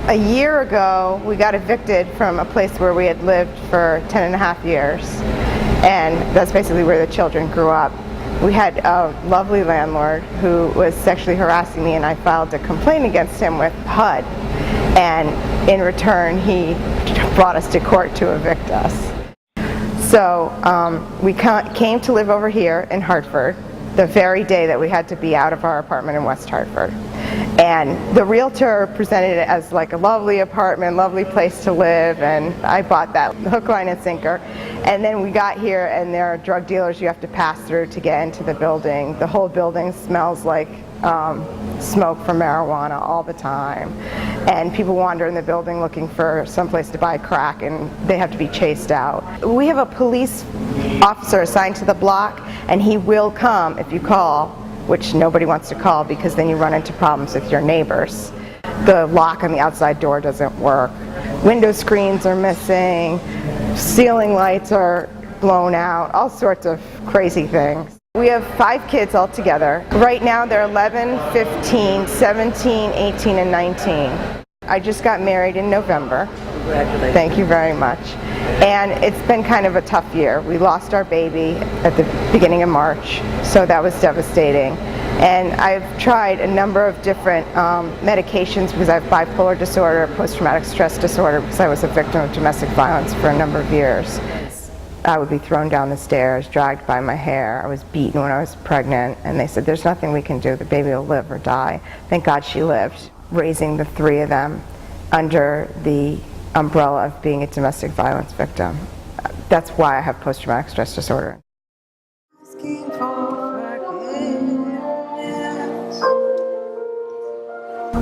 A year ago, we got evicted from a place where we had lived for 10 and a half years, and that's basically where the children grew up. We had a lovely landlord who was sexually harassing me, and I filed a complaint against him with HUD, and in return he brought us to court to evict us. So we came to live over here in Hartford the very day that we had to be out of our apartment in West Hartford. And the realtor presented it as like a lovely apartment, lovely place to live, and I bought that hook, line, and sinker. And then we got here, and there are drug dealers you have to pass through to get into the building. The whole building smells like smoke from marijuana all the time. And people wander in the building looking for someplace to buy crack, and they have to be chased out. We have a police officer assigned to the block, and he will come if you call, which nobody wants to call because then you run into problems with your neighbors. The lock on the outside door doesn't work. Window screens are missing. Ceiling lights are blown out. All sorts of crazy things. We have 5 kids all together. Right now they're 11, 15, 17, 18, and 19. I just got married in November. Congratulations. Thank you very much. And it's been kind of a tough year. We lost our baby at the beginning of March, so that was devastating. And I've tried a number of different medications because I have bipolar disorder, post-traumatic stress disorder, because I was a victim of domestic violence for a number of years. I would be thrown down the stairs, dragged by my hair. I was beaten when I was pregnant, and they said, there's nothing we can do. The baby will live or die. Thank God she lived. Raising the 3 of them under the umbrella of being a domestic violence victim. That's why I have post-traumatic stress disorder.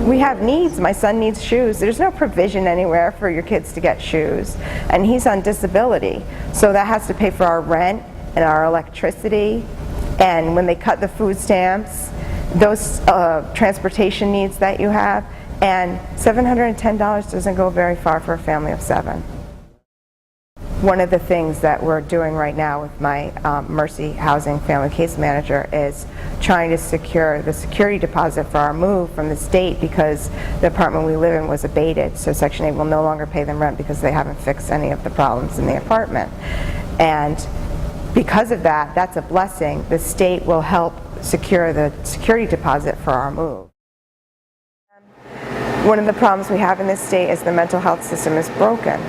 We have needs. My son needs shoes. There's no provision anywhere for your kids to get shoes. And he's on disability. So that has to pay for our rent and our electricity. And when they cut the food stamps, those transportation needs that you have. And $710 doesn't go very far for a family of 7. One of the things that we're doing right now with my Mercy Housing Family Case Manager is trying to secure the security deposit for our move from the state, because the apartment we live in was abated, so Section 8 will no longer pay them rent because they haven't fixed any of the problems in the apartment. And because of that, that's a blessing. The state will help secure the security deposit for our move. One of the problems we have in this state is the mental health system is broken.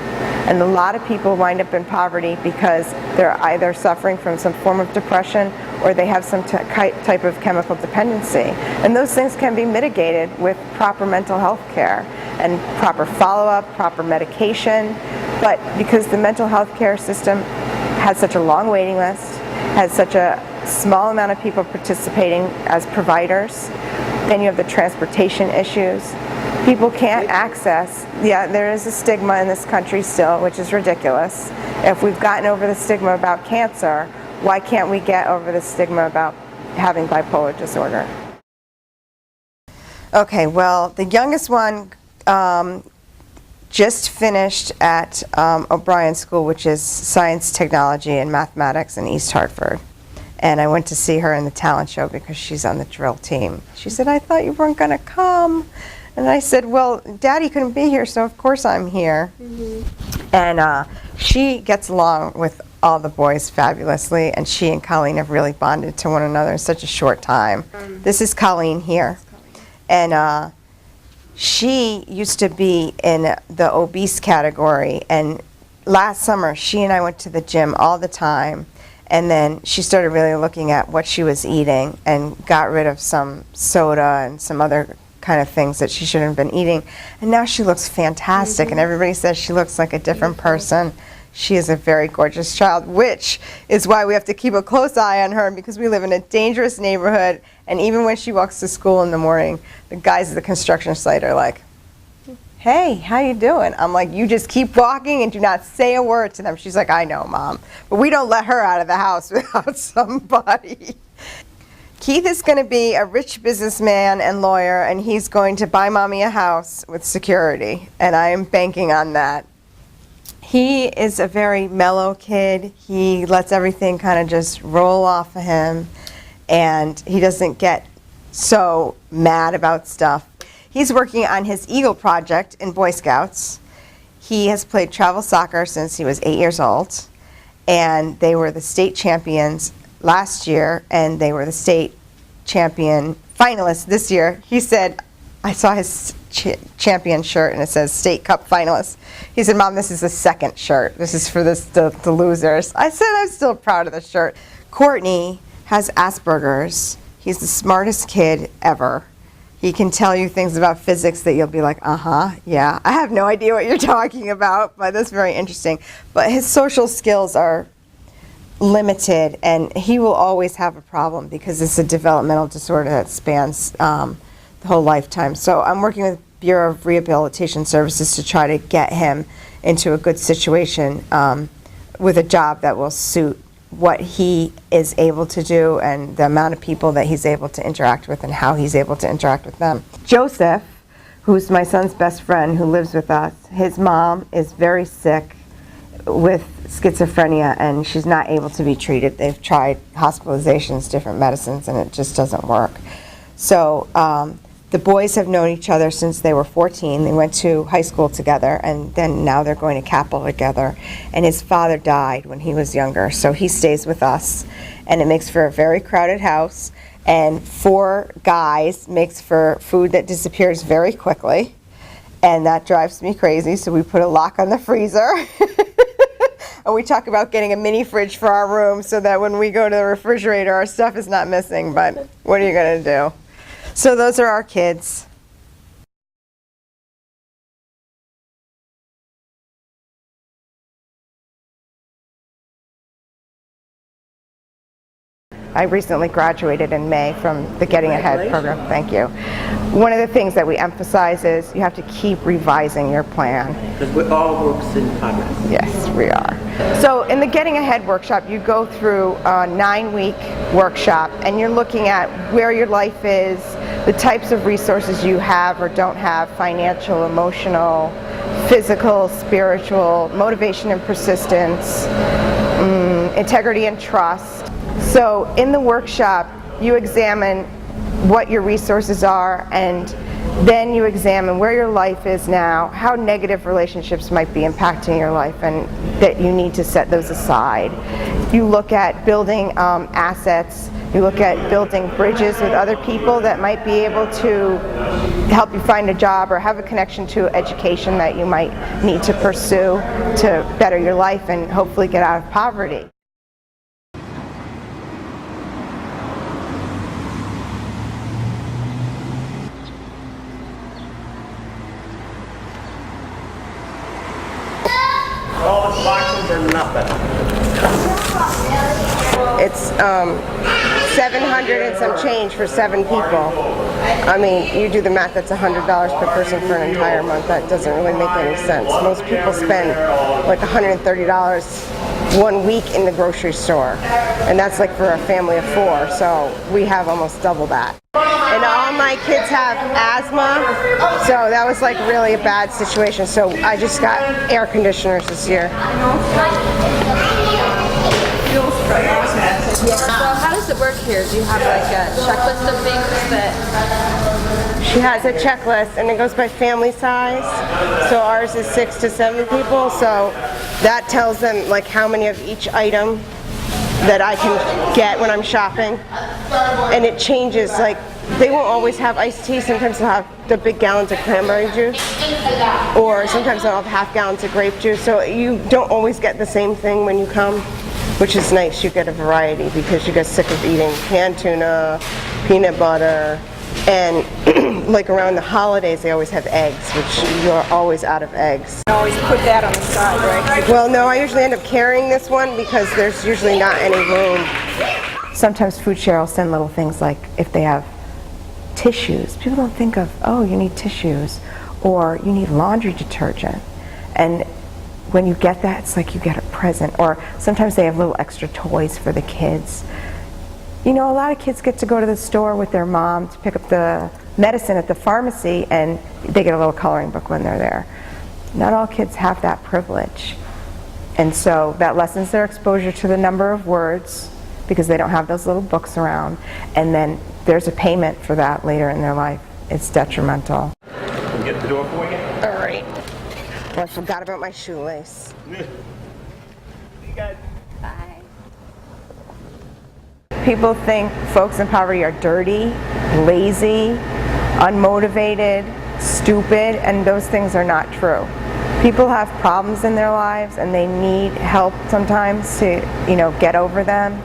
And a lot of people wind up in poverty because they're either suffering from some form of depression or they have some type of chemical dependency. And those things can be mitigated with proper mental health care and proper follow-up, proper medication. But because the mental health care system has such a long waiting list, has such a small amount of people participating as providers, then you have the transportation issues. People can't access, there is a stigma in this country still, which is ridiculous. If we've gotten over the stigma about cancer, why can't we get over the stigma about having bipolar disorder? Okay, well, the youngest one just finished at O'Brien School, which is Science, Technology, and Mathematics in East Hartford. And I went to see her in the talent show because she's on the drill team. She said, I thought you weren't going to come. And I said, well, Daddy couldn't be here, so of course I'm here. Mm-hmm. And she gets along with all the boys fabulously, and she and Colleen have really bonded to one another in such a short time. This is Colleen here. And she used to be in the obese category, and last summer she and I went to the gym all the time, and then she started really looking at what she was eating and got rid of some soda and some other kind of things that she shouldn't have been eating, and now she looks fantastic. And everybody says she looks like a different person. She is a very gorgeous child, which is why we have to keep a close eye on her, because we live in a dangerous neighborhood, and even when she walks to school in the morning, the guys at the construction site are like, hey, how you doing? I'm like, you just keep walking and do not say a word to them. She's like, I know, Mom. But we don't let her out of the house without somebody. Keith is going to be a rich businessman and lawyer, and he's going to buy Mommy a house with security, and I am banking on that. He is a very mellow kid. He lets everything kind of just roll off of him, and he doesn't get so mad about stuff. He's working on his Eagle project in Boy Scouts. He has played travel soccer since he was 8 years old, and they were the state champions last year, and they were the state champion finalists this year. He said, I saw his champion shirt, and it says State Cup finalist. He said, Mom, this is the second shirt. This is for the losers. I said, I'm still proud of the shirt. Courtney has Asperger's. He's the smartest kid ever. He can tell you things about physics that you'll be like, yeah. I have no idea what you're talking about, but that's very interesting. But his social skills are limited, and he will always have a problem because it's a developmental disorder that spans the whole lifetime. So I'm working with Bureau of Rehabilitation Services to try to get him into a good situation with a job that will suit what he is able to do and the amount of people that he's able to interact with and how he's able to interact with them. Joseph, who's my son's best friend who lives with us, his mom is very sick with schizophrenia, and she's not able to be treated. They've tried hospitalizations, different medicines, and it just doesn't work. So the boys have known each other since they were 14. They went to high school together, and then now they're going to Capitol together. And his father died when he was younger, so he stays with us. And it makes for a very crowded house, and 4 guys makes for food that disappears very quickly. And that drives me crazy, so we put a lock on the freezer. And we talk about getting a mini fridge for our room so that when we go to the refrigerator, our stuff is not missing, but what are you going to do? So those are our kids. I recently graduated in May from the Getting Ahead program. Thank you. One of the things that we emphasize is you have to keep revising your plan. Because we're all works in progress. Yes, we are. So in the Getting Ahead workshop, you go through a 9-week workshop, and you're looking at where your life is, the types of resources you have or don't have, financial, emotional, physical, spiritual, motivation and persistence, integrity and trust. So in the workshop, you examine what your resources are, and then you examine where your life is now, how negative relationships might be impacting your life, and that you need to set those aside. You look at building assets. You look at building bridges with other people that might be able to help you find a job or have a connection to education that you might need to pursue to better your life and hopefully get out of poverty. All the boxes are nothing. It's 700 and some change for 7 people. I mean, you do the math, that's $100 per person for an entire month. That doesn't really make any sense. Most people spend like $130 1 week in the grocery store. And that's like for a family of 4, so we have almost double that. And all my kids have asthma, so that was like really a bad situation. So I just got air conditioners this year. So how does it work here? Do you have like a checklist of things that... She has a checklist, and it goes by family size. So ours is 6 to 7 people, so that tells them like how many of each item that I can get when I'm shopping. And it changes, like they won't always have iced tea. Sometimes they'll have the big gallons of cranberry juice, or sometimes they'll have half gallons of grape juice. So you don't always get the same thing when you come, which is nice. You get a variety because you get sick of eating canned tuna, peanut butter, and like around the holidays they always have eggs, which you're always out of eggs. You always put that on the side, right? Well, no, I usually end up carrying this one because there's usually not any room. Sometimes Food Share will send little things like if they have tissues. People don't think of, oh, you need tissues, or you need laundry detergent. And when you get that, it's like you get a present. Or sometimes they have little extra toys for the kids. You know, a lot of kids get to go to the store with their mom to pick up the medicine at the pharmacy, and they get a little coloring book when they're there. Not all kids have that privilege. And so that lessens their exposure to the number of words because they don't have those little books around. And then there's a payment for that later in their life it's detrimental. Can we get the door for you? All right. Oh, I forgot about my shoelace. You guys. Bye. People think folks in poverty are dirty, lazy, unmotivated, stupid, and those things are not true. People have problems in their lives and they need help sometimes to, get over them.